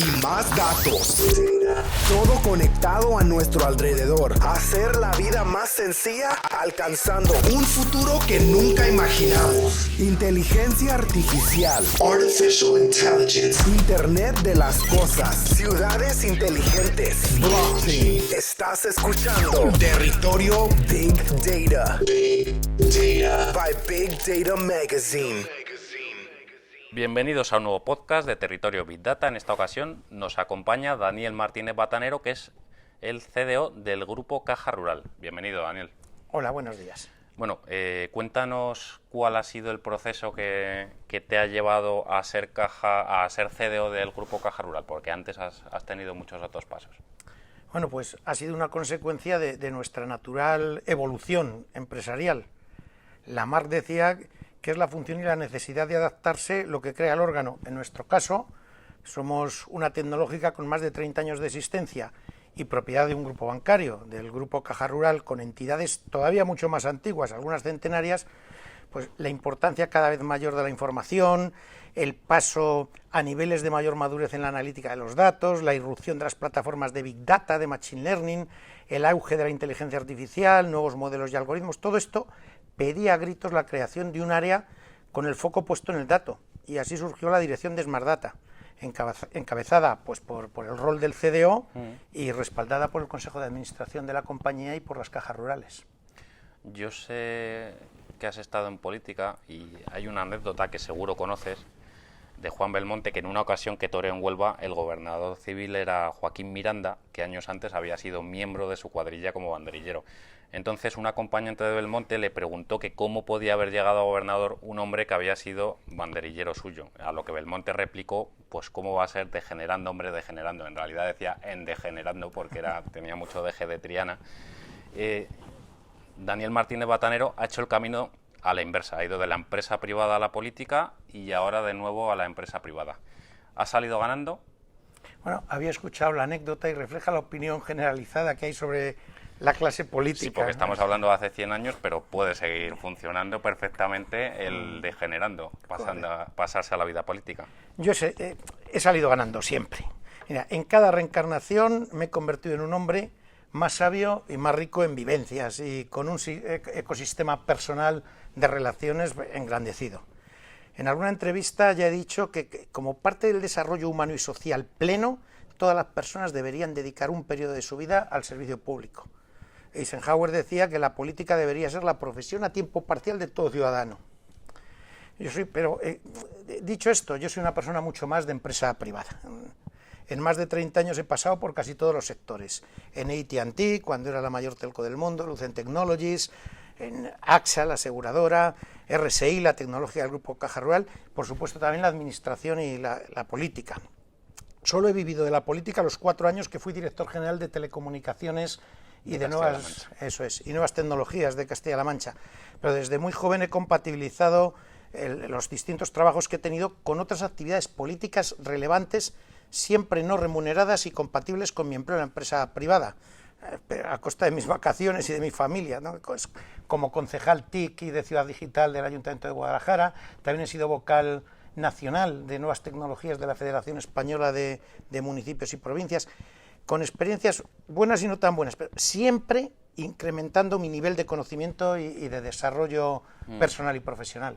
y más datos. Todo conectado a nuestro alrededor. Hacer la vida más sencilla, alcanzando un futuro que nunca imaginamos. Inteligencia artificial. Artificial Intelligence. Internet de las cosas. Ciudades inteligentes. Blockchain. Estás escuchando Territorio Big Data. Big Data. By Big Data Magazine. Bienvenidos a un nuevo podcast de Territorio Big Data. En esta ocasión nos acompaña Daniel Martínez Batanero, que es el CDO del Grupo Caja Rural. Bienvenido, Daniel. Hola, buenos días. Bueno, cuéntanos cuál ha sido el proceso que te ha llevado a ser CDO del Grupo Caja Rural, porque antes has tenido muchos otros pasos. Bueno, pues ha sido una consecuencia de nuestra natural evolución empresarial. Lamarck decía que es la función y la necesidad de adaptarse lo que crea el órgano. En nuestro caso, somos una tecnológica con más de 30 años de existencia y propiedad de un grupo bancario, del Grupo Caja Rural, con entidades todavía mucho más antiguas, algunas centenarias. Pues la importancia cada vez mayor de la información, el paso a niveles de mayor madurez en la analítica de los datos, la irrupción de las plataformas de Big Data, de Machine Learning, el auge de la inteligencia artificial, nuevos modelos y algoritmos, todo esto pedía a gritos la creación de un área con el foco puesto en el dato, y así surgió la dirección de Smart Data, encabezada pues por el rol del CDO y respaldada por el Consejo de Administración de la compañía y por las cajas rurales. Yo sé que has estado en política y hay una anécdota que seguro conoces de Juan Belmonte, que en una ocasión que toreó en Huelva, el gobernador civil era Joaquín Miranda, que años antes había sido miembro de su cuadrilla como banderillero. Entonces un acompañante de Belmonte le preguntó que cómo podía haber llegado a gobernador un hombre que había sido banderillero suyo, a lo que Belmonte replicó, pues cómo va a ser degenerando, hombre, degenerando. En realidad decía en degenerando porque tenía mucho deje de Triana. Daniel Martínez Batanero ha hecho el camino a la inversa, ha ido de la empresa privada a la política y ahora de nuevo a la empresa privada. ¿Ha salido ganando? Bueno, había escuchado la anécdota y refleja la opinión generalizada que hay sobre la clase política. Sí, porque estamos hablando de hace 100 años, pero puede seguir funcionando perfectamente el degenerando, pasarse a la vida política. Yo he salido ganando siempre. Mira, en cada reencarnación me he convertido en un hombre más sabio y más rico en vivencias y con un ecosistema personal de relaciones engrandecido. En alguna entrevista ya he dicho que como parte del desarrollo humano y social pleno, todas las personas deberían dedicar un periodo de su vida al servicio público. Eisenhower decía que la política debería ser la profesión a tiempo parcial de todo ciudadano. Dicho esto, yo soy una persona mucho más de empresa privada. En más de 30 años he pasado por casi todos los sectores. En AT&T, cuando era la mayor telco del mundo, Lucent Technologies, en AXA, la aseguradora, RSI, la tecnología del Grupo Caja Rural, por supuesto también la administración y la política. Solo he vivido de la política los 4 años que fui director general de telecomunicaciones y de nuevas tecnologías de Castilla-La Mancha. Pero desde muy joven he compatibilizado los distintos trabajos que he tenido con otras actividades políticas relevantes, siempre no remuneradas y compatibles con mi empleo en la empresa privada, a costa de mis vacaciones y de mi familia, ¿no? Como concejal TIC y de Ciudad Digital del Ayuntamiento de Guadalajara, también he sido vocal nacional de nuevas tecnologías de la Federación Española de Municipios y Provincias, con experiencias buenas y no tan buenas, pero siempre incrementando mi nivel de conocimiento y de desarrollo personal y profesional.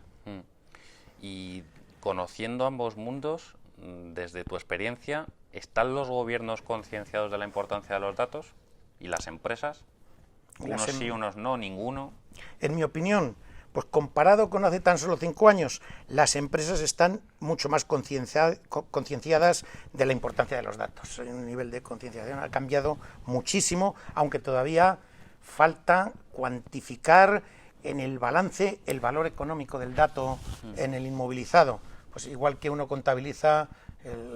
Y conociendo ambos mundos, desde tu experiencia, ¿están los gobiernos concienciados de la importancia de los datos? ¿Y las empresas? ¿Unos sí, unos no, ninguno? En mi opinión, pues comparado con hace tan solo 5 años, las empresas están mucho más concienciadas de la importancia de los datos. El nivel de concienciación ha cambiado muchísimo, aunque todavía falta cuantificar en el balance el valor económico del dato en el inmovilizado. Pues igual que uno contabiliza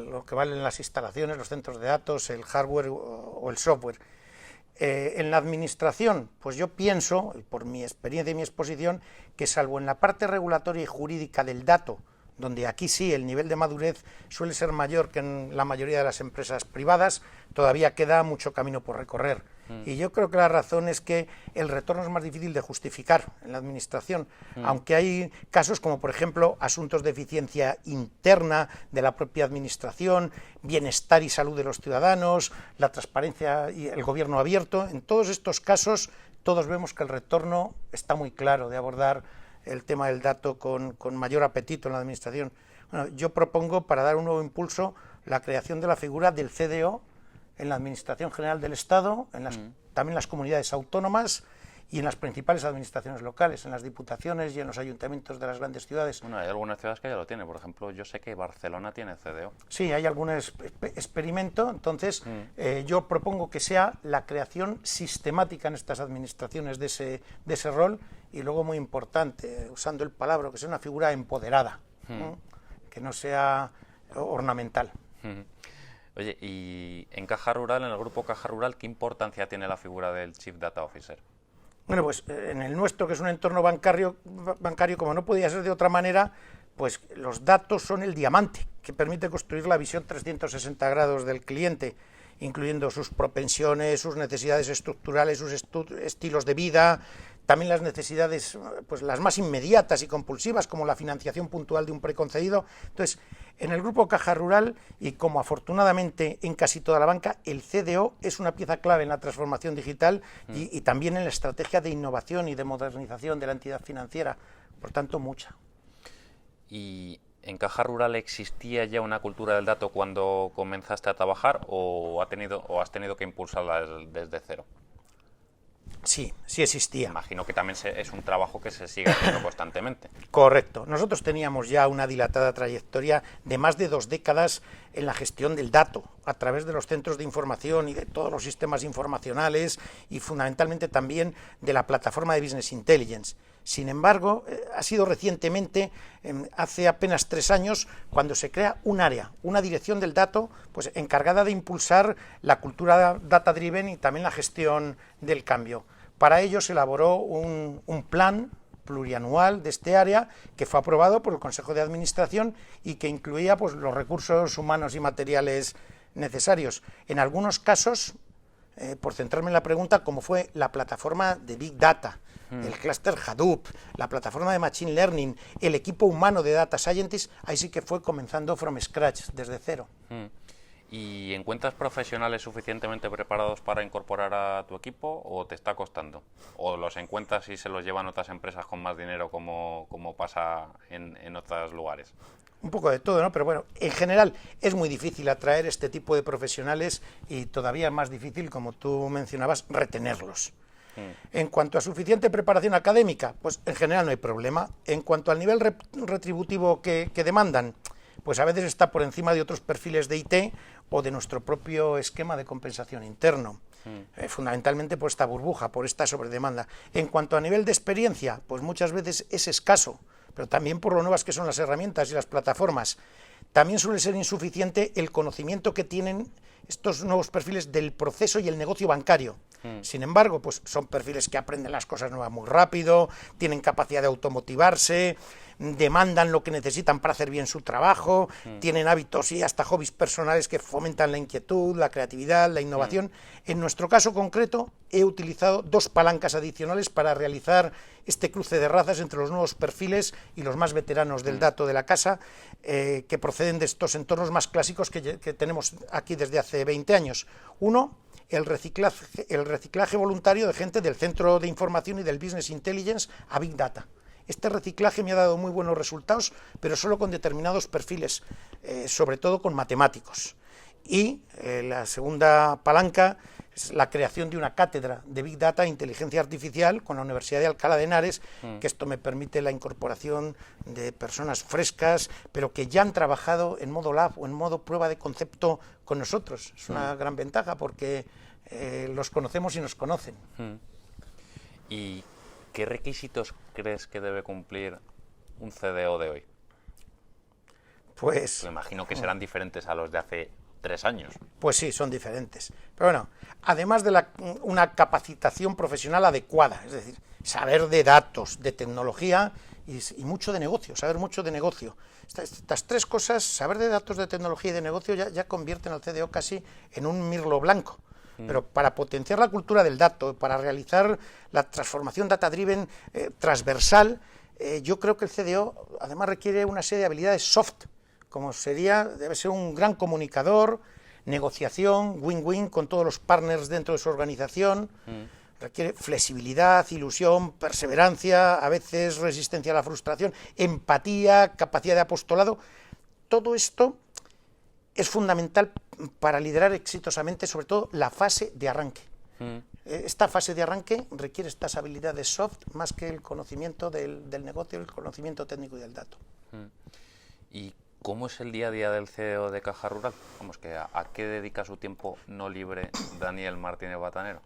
lo que valen las instalaciones, los centros de datos, el hardware o el software. En la administración, pues yo pienso, por mi experiencia y mi exposición, que salvo en la parte regulatoria y jurídica del dato, donde aquí sí el nivel de madurez suele ser mayor que en la mayoría de las empresas privadas, todavía queda mucho camino por recorrer. Y yo creo que la razón es que el retorno es más difícil de justificar en la administración, aunque hay casos como, por ejemplo, asuntos de eficiencia interna de la propia administración, bienestar y salud de los ciudadanos, la transparencia y el gobierno abierto. En todos estos casos, todos vemos que el retorno está muy claro de abordar el tema del dato con mayor apetito en la administración. Bueno, yo propongo, para dar un nuevo impulso, la creación de la figura del CDO en la Administración General del Estado, también en las comunidades autónomas y en las principales administraciones locales, en las diputaciones y en los ayuntamientos de las grandes ciudades. Bueno, hay algunas ciudades que ya lo tienen, por ejemplo, yo sé que Barcelona tiene CDO. Sí, hay algún experimento, entonces yo propongo que sea la creación sistemática en estas administraciones de ese rol, y luego, muy importante, usando el palabra, que sea una figura empoderada, ¿no? Que no sea ornamental. Oye, y en Caja Rural, en el grupo Caja Rural, ¿qué importancia tiene la figura del Chief Data Officer? Bueno, pues en el nuestro, que es un entorno bancario, como no podía ser de otra manera, pues los datos son el diamante que permite construir la visión 360 grados del cliente, incluyendo sus propensiones, sus necesidades estructurales, sus estilos de vida, también las necesidades, pues las más inmediatas y compulsivas, como la financiación puntual de un preconcedido. Entonces, en el grupo Caja Rural, y como afortunadamente en casi toda la banca, el CDO es una pieza clave en la transformación digital y también en la estrategia de innovación y de modernización de la entidad financiera, por tanto, mucha. ¿Y en Caja Rural existía ya una cultura del dato cuando comenzaste a trabajar o has tenido que impulsarla desde cero? Sí, sí existía. Imagino que también es un trabajo que se sigue haciendo constantemente. Correcto. Nosotros teníamos ya una dilatada trayectoria de más de 2 décadas en la gestión del dato, a través de los centros de información y de todos los sistemas informacionales, y fundamentalmente también de la plataforma de Business Intelligence. Sin embargo, ha sido recientemente, hace apenas 3 años, cuando se crea un área, una dirección del dato, pues encargada de impulsar la cultura data-driven y también la gestión del cambio. Para ello se elaboró un plan plurianual de este área, que fue aprobado por el Consejo de Administración y que incluía, pues, los recursos humanos y materiales necesarios. En algunos casos, por centrarme en la pregunta, como fue la plataforma de Big Data, el clúster Hadoop, la plataforma de Machine Learning, el equipo humano de Data Scientists, ahí sí que fue comenzando from scratch, desde cero. ¿Y encuentras profesionales suficientemente preparados para incorporar a tu equipo o te está costando? ¿O los encuentras y se los llevan otras empresas con más dinero como pasa en otros lugares? Un poco de todo, ¿no? Pero bueno, en general es muy difícil atraer este tipo de profesionales y todavía más difícil, como tú mencionabas, retenerlos. En cuanto a suficiente preparación académica, pues en general no hay problema. En cuanto al nivel retributivo que demandan, pues a veces está por encima de otros perfiles de IT o de nuestro propio esquema de compensación interno. Fundamentalmente por esta burbuja, por esta sobredemanda. En cuanto a nivel de experiencia, pues muchas veces es escaso, pero también por lo nuevas que son las herramientas y las plataformas. También suele ser insuficiente el conocimiento que tienen estos nuevos perfiles del proceso y el negocio bancario. Sin embargo, pues son perfiles que aprenden las cosas nuevas muy rápido, tienen capacidad de automotivarse, demandan lo que necesitan para hacer bien su trabajo, tienen hábitos y hasta hobbies personales que fomentan la inquietud, la creatividad, la innovación. En nuestro caso concreto, he utilizado 2 palancas adicionales para realizar este cruce de razas entre los nuevos perfiles y los más veteranos del dato de la casa, que proceden de estos entornos más clásicos que tenemos aquí desde hace 20 años. Uno, el reciclaje voluntario de gente del Centro de Información y del Business Intelligence a Big Data. Este reciclaje me ha dado muy buenos resultados, pero solo con determinados perfiles, sobre todo con matemáticos. Y la segunda palanca es la creación de una cátedra de Big Data e Inteligencia Artificial con la Universidad de Alcalá de Henares, que esto me permite la incorporación de personas frescas, pero que ya han trabajado en modo lab o en modo prueba de concepto con nosotros. Es una gran ventaja porque los conocemos y nos conocen. ¿Y qué requisitos crees que debe cumplir un CDO de hoy? Pues me imagino que serán diferentes a los de hace 3 años. Pues sí, son diferentes. Pero bueno, además de una capacitación profesional adecuada, es decir, saber de datos, de tecnología y mucho de negocio, saber mucho de negocio. Estas 3 cosas, saber de datos, de tecnología y de negocio, ya convierten al CDO casi en un mirlo blanco. Pero para potenciar la cultura del dato, para realizar la transformación data-driven transversal, yo creo que el CDO además requiere una serie de habilidades soft, como debe ser un gran comunicador, negociación, win-win con todos los partners dentro de su organización, requiere flexibilidad, ilusión, perseverancia, a veces resistencia a la frustración, empatía, capacidad de apostolado. Todo esto es fundamental para liderar exitosamente, sobre todo la fase de arranque. Esta fase de arranque requiere estas habilidades soft más que el conocimiento del negocio, el conocimiento técnico y del dato. ¿Y cómo es el día a día del CEO de Caja Rural? Vamos, ¿a qué dedica su tiempo no libre Daniel Martínez Batanero?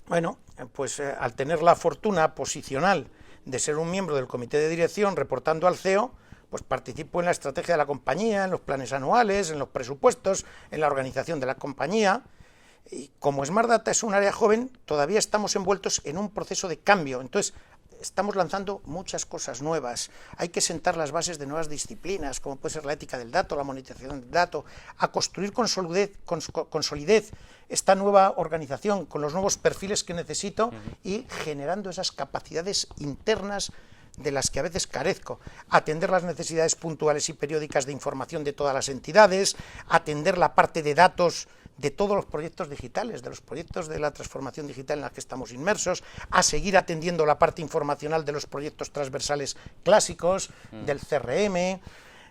Bueno, pues al tener la fortuna posicional de ser un miembro del comité de dirección reportando al CEO, pues participo en la estrategia de la compañía, en los planes anuales, en los presupuestos, en la organización de la compañía. Y como Smart Data es un área joven, todavía estamos envueltos en un proceso de cambio. Entonces, estamos lanzando muchas cosas nuevas. Hay que sentar las bases de nuevas disciplinas, como puede ser la ética del dato, la monetización del dato, a construir con solidez esta nueva organización, con los nuevos perfiles que necesito y generando esas capacidades internas de las que a veces carezco, atender las necesidades puntuales y periódicas de información de todas las entidades, atender la parte de datos de todos los proyectos digitales, de los proyectos de la transformación digital en la que estamos inmersos, a seguir atendiendo la parte informacional de los proyectos transversales clásicos, del CRM,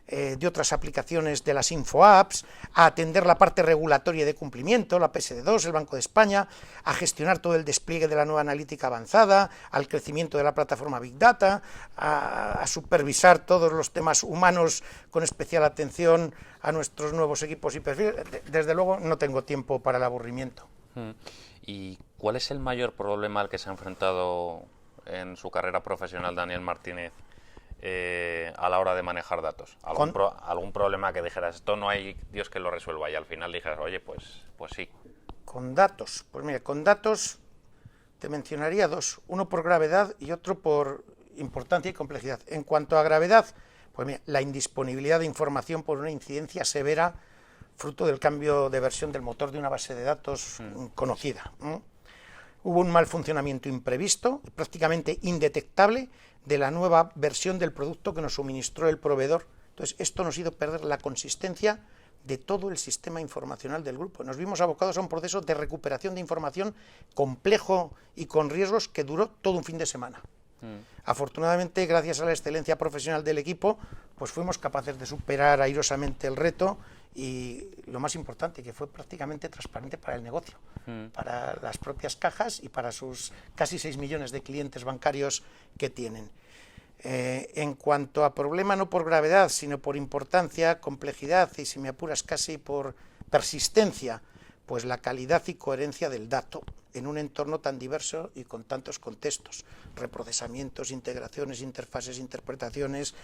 de otras aplicaciones de las InfoApps, a atender la parte regulatoria de cumplimiento, la PSD2, el Banco de España, a gestionar todo el despliegue de la nueva analítica avanzada, al crecimiento de la plataforma Big Data, a supervisar todos los temas humanos con especial atención a nuestros nuevos equipos y perfiles. Desde luego no tengo tiempo para el aburrimiento. ¿Y cuál es el mayor problema al que se ha enfrentado en su carrera profesional Daniel Martínez a la hora de manejar datos? ¿Algún problema que dijeras, esto no hay Dios que lo resuelva, y al final dijeras, oye, pues sí? Con datos, pues mira, con datos te mencionaría dos, uno por gravedad y otro por importancia y complejidad. En cuanto a gravedad, pues mira, la indisponibilidad de información por una incidencia severa fruto del cambio de versión del motor de una base de datos conocida. Hubo un mal funcionamiento imprevisto, prácticamente indetectable, de la nueva versión del producto que nos suministró el proveedor. Entonces, esto nos hizo perder la consistencia de todo el sistema informacional del grupo. Nos vimos abocados a un proceso de recuperación de información complejo y con riesgos que duró todo un fin de semana. Afortunadamente, gracias a la excelencia profesional del equipo, pues fuimos capaces de superar airosamente el reto y, lo más importante, que fue prácticamente transparente para el negocio, para las propias cajas y para sus casi 6 millones de clientes bancarios que tienen. En cuanto a problema, no por gravedad, sino por importancia, complejidad y, si me apuras, casi por persistencia, pues la calidad y coherencia del dato en un entorno tan diverso y con tantos contextos, reprocesamientos, integraciones, interfaces, interpretaciones,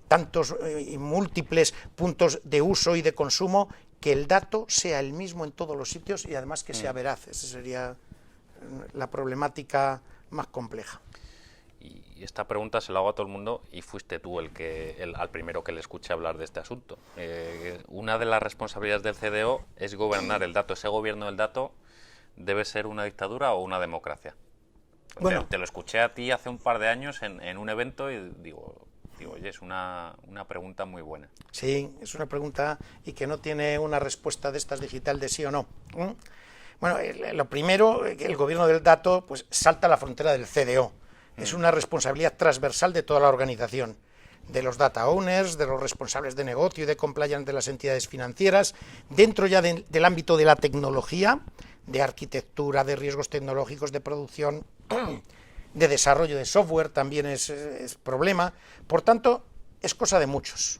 tantos y múltiples puntos de uso y de consumo, que el dato sea el mismo en todos los sitios y además que sea veraz. Esa sería la problemática más compleja. Y esta pregunta se la hago a todo el mundo, y fuiste tú al primero que le escuché hablar de este asunto. Una de las responsabilidades del CDO es gobernar el dato. ¿Ese gobierno del dato debe ser una dictadura o una democracia? Bueno, te lo escuché a ti hace un par de años en un evento y digo, oye, es una pregunta muy buena. Sí, es una pregunta y que no tiene una respuesta de estas digital de sí o no. Bueno, lo primero, el gobierno del dato pues salta a la frontera del CDO. Es una responsabilidad transversal de toda la organización, de los data owners, de los responsables de negocio y de compliance de las entidades financieras, dentro ya del ámbito de la tecnología, de arquitectura, de riesgos tecnológicos, de producción, de desarrollo de software, también es problema. Por tanto, es cosa de muchos.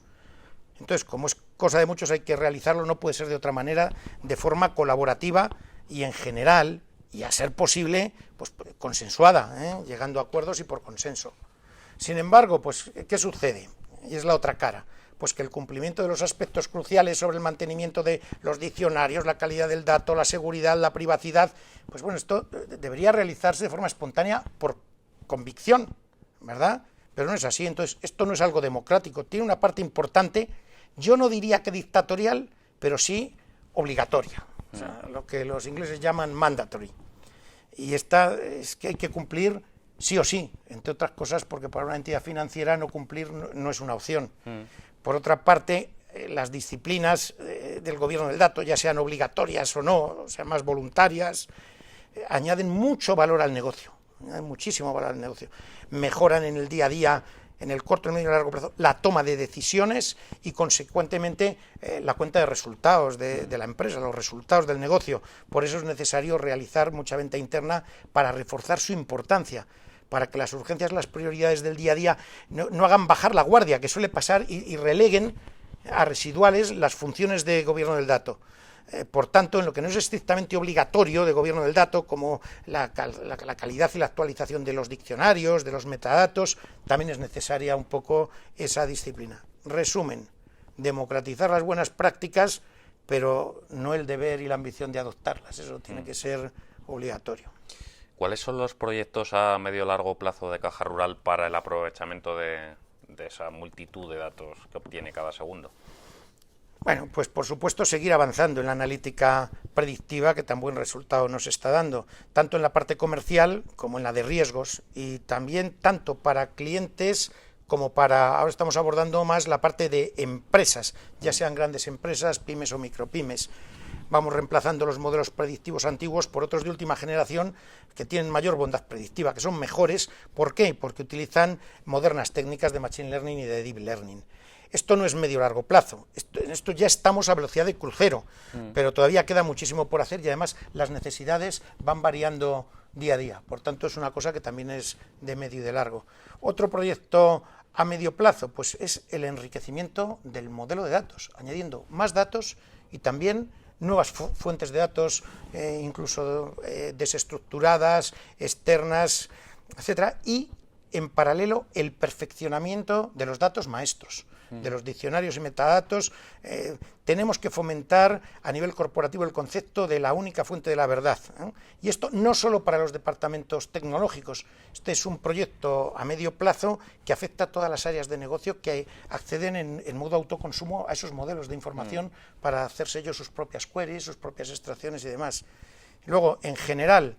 Entonces, como es cosa de muchos, hay que realizarlo, no puede ser de otra manera, de forma colaborativa y en general, y a ser posible, pues consensuada, llegando a acuerdos y por consenso. Sin embargo, pues, ¿qué sucede? Y es la otra cara. Pues que el cumplimiento de los aspectos cruciales sobre el mantenimiento de los diccionarios, la calidad del dato, la seguridad, la privacidad, pues bueno, esto debería realizarse de forma espontánea por convicción, ¿verdad? Pero no es así. Entonces, esto no es algo democrático, tiene una parte importante, yo no diría que dictatorial, pero sí obligatoria. o sea, lo que los ingleses llaman mandatory. Y esta es que hay que cumplir sí o sí, entre otras cosas porque para una entidad financiera no cumplir no es una opción. Por otra parte, las disciplinas del gobierno del dato, ya sean obligatorias o no, o sean más voluntarias, añaden mucho valor al negocio, añaden muchísimo valor al negocio. Mejoran en el día a día, en el corto, el medio y el largo plazo, la toma de decisiones y, consecuentemente, la cuenta de resultados de la empresa, los resultados del negocio. Por eso es necesario realizar mucha venta interna para reforzar su importancia, para que las urgencias, las prioridades del día a día no hagan bajar la guardia, que suele pasar, y releguen a residuales las funciones de gobierno del dato. Por tanto, en lo que no es estrictamente obligatorio de gobierno del dato, como la calidad y la actualización de los diccionarios, de los metadatos, también es necesaria un poco esa disciplina. Resumen, democratizar las buenas prácticas, pero no el deber y la ambición de adoptarlas, eso tiene que ser obligatorio. ¿Cuáles son los proyectos a medio largo plazo de Caja Rural para el aprovechamiento de esa multitud de datos que obtiene cada segundo? Bueno, pues por supuesto seguir avanzando en la analítica predictiva que tan buen resultado nos está dando, tanto en la parte comercial como en la de riesgos, y también tanto para clientes como para, ahora estamos abordando más la parte de empresas, ya sean grandes empresas, pymes o micropymes. Vamos reemplazando los modelos predictivos antiguos por otros de última generación que tienen mayor bondad predictiva, que son mejores. ¿Por qué? Porque utilizan modernas técnicas de Machine Learning y de Deep Learning. Esto no es medio largo plazo, en esto ya estamos a velocidad de crucero, pero todavía queda muchísimo por hacer y además las necesidades van variando día a día, por tanto es una cosa que también es de medio y de largo. Otro proyecto a medio plazo pues es el enriquecimiento del modelo de datos, añadiendo más datos y también nuevas fuentes de datos, incluso desestructuradas, externas, etcétera, y en paralelo el perfeccionamiento de los datos maestros, de los diccionarios y metadatos. Tenemos que fomentar a nivel corporativo el concepto de la única fuente de la verdad, y esto no solo para los departamentos tecnológicos. Este es un proyecto a medio plazo que afecta a todas las áreas de negocio que acceden en modo autoconsumo a esos modelos de información para hacerse ellos sus propias queries, sus propias extracciones y demás. Luego, en general,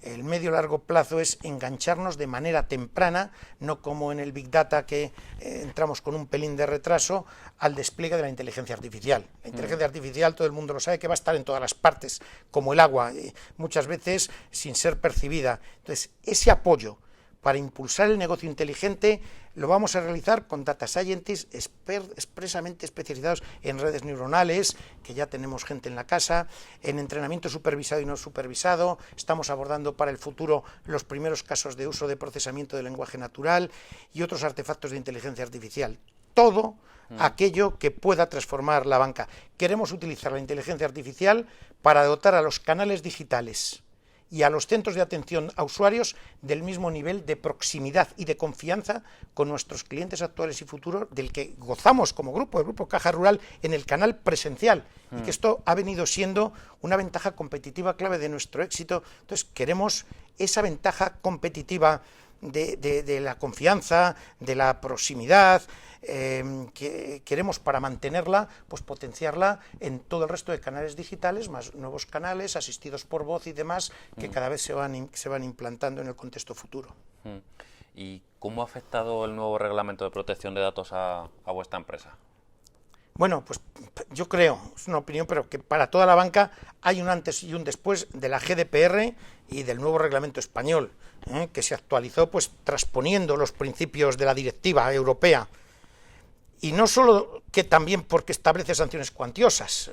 el medio-largo plazo es engancharnos de manera temprana, no como en el Big Data que entramos con un pelín de retraso, al despliegue de la inteligencia artificial. La inteligencia artificial, todo el mundo lo sabe, que va a estar en todas las partes, como el agua, muchas veces sin ser percibida. Entonces, ese apoyo para impulsar el negocio inteligente lo vamos a realizar con data scientists expresamente especializados en redes neuronales, que ya tenemos gente en la casa, en entrenamiento supervisado y no supervisado. Estamos abordando para el futuro los primeros casos de uso de procesamiento de lenguaje natural y otros artefactos de inteligencia artificial. Todo aquello que pueda transformar la banca. Queremos utilizar la inteligencia artificial para dotar a los canales digitales y a los centros de atención a usuarios del mismo nivel de proximidad y de confianza con nuestros clientes actuales y futuros del que gozamos como grupo, el Grupo Caja Rural, en el canal presencial, y que esto ha venido siendo una ventaja competitiva clave de nuestro éxito. Entonces queremos esa ventaja competitiva de la confianza, de la proximidad, que queremos, para mantenerla, pues potenciarla en todo el resto de canales digitales, más nuevos canales asistidos por voz y demás, que cada vez se van implantando en el contexto futuro. ¿Y cómo ha afectado el nuevo reglamento de protección de datos a vuestra empresa? Bueno, pues yo creo, es una opinión, pero que para toda la banca hay un antes y un después de la GDPR y del nuevo reglamento español, que se actualizó pues transponiendo los principios de la directiva europea. Y no solo que también porque establece sanciones cuantiosas,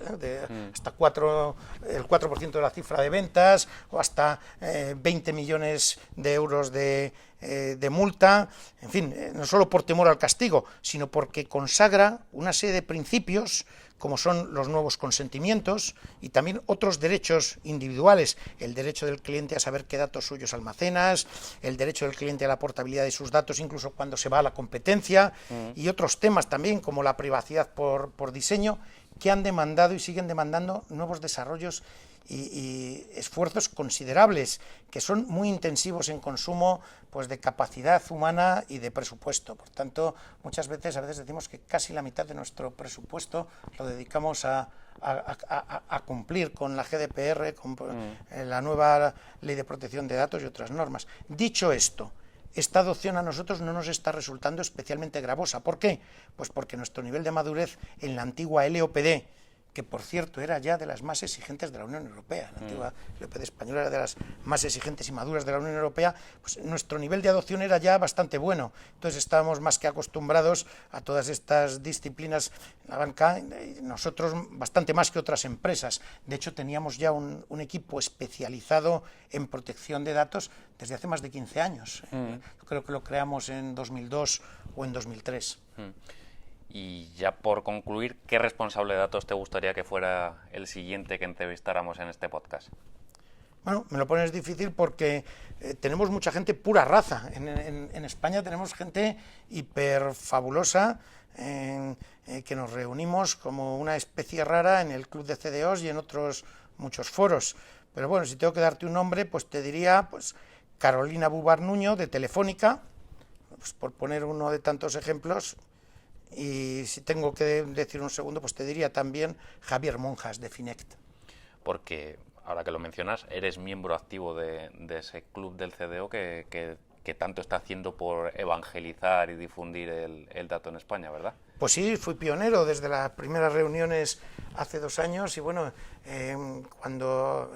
hasta el 4% de la cifra de ventas o hasta 20 millones de euros de multa, en fin, no solo por temor al castigo, sino porque consagra una serie de principios como son los nuevos consentimientos y también otros derechos individuales, el derecho del cliente a saber qué datos suyos almacenas, el derecho del cliente a la portabilidad de sus datos incluso cuando se va a la competencia, y otros temas también como la privacidad por diseño, que han demandado y siguen demandando nuevos desarrollos y esfuerzos considerables, que son muy intensivos en consumo, pues de capacidad humana y de presupuesto. Por tanto, a veces decimos que casi la mitad de nuestro presupuesto lo dedicamos a cumplir con la GDPR, con la nueva Ley de Protección de Datos y otras normas. Dicho esto, esta adopción a nosotros no nos está resultando especialmente gravosa. ¿Por qué? Pues porque nuestro nivel de madurez en la antigua LOPD, que por cierto era ya de las más exigentes de la Unión Europea, la antigua LOPD española era de las más exigentes y maduras de la Unión Europea, pues nuestro nivel de adopción era ya bastante bueno. Entonces estábamos más que acostumbrados a todas estas disciplinas en la banca, nosotros bastante más que otras empresas. De hecho, teníamos ya un equipo especializado en protección de datos desde hace más de 15 años. Creo que lo creamos en 2002 o en 2003. Y ya por concluir, ¿qué responsable de datos te gustaría que fuera el siguiente que entrevistáramos en este podcast? Bueno, me lo pones difícil porque tenemos mucha gente pura raza. En España tenemos gente hiper fabulosa, que nos reunimos como una especie rara en el Club de CDOs y en otros muchos foros. Pero bueno, si tengo que darte un nombre, pues te diría Carolina Bubar Nuño, de Telefónica, pues por poner uno de tantos ejemplos. Y si tengo que decir un segundo, pues te diría también Javier Monjas, de Finect. Porque, ahora que lo mencionas, eres miembro activo de ese club del CDO que tanto está haciendo por evangelizar y difundir el dato en España, ¿verdad? Pues sí, fui pionero desde las primeras reuniones hace 2 años y bueno, cuando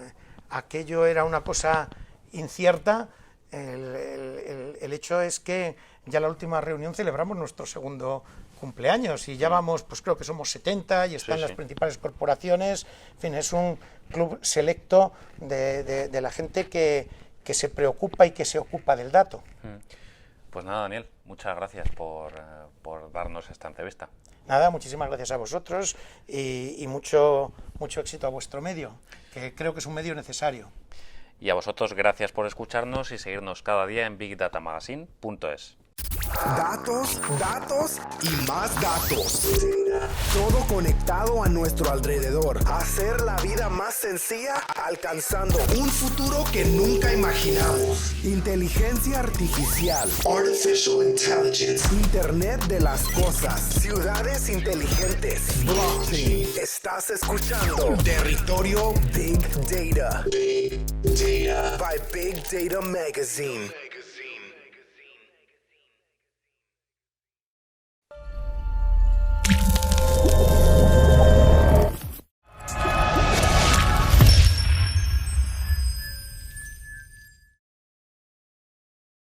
aquello era una cosa incierta, el hecho es que ya la última reunión celebramos nuestro segundo cumpleaños y ya vamos, pues creo que somos 70 y están las principales corporaciones. En fin, es un club selecto de la gente que se preocupa y que se ocupa del dato. Pues nada, Daniel, muchas gracias por darnos esta entrevista. Nada, muchísimas gracias a vosotros y mucho éxito a vuestro medio, que creo que es un medio necesario. Y a vosotros, gracias por escucharnos y seguirnos cada día en bigdatamagazine.es. Datos, datos y más datos. Todo conectado a nuestro alrededor. Hacer la vida más sencilla, alcanzando un futuro que nunca imaginamos. Inteligencia artificial. Artificial Intelligence. Internet de las cosas. Ciudades inteligentes. Blockchain. Estás escuchando Territorio Big Data. Big Data. By Big Data Magazine.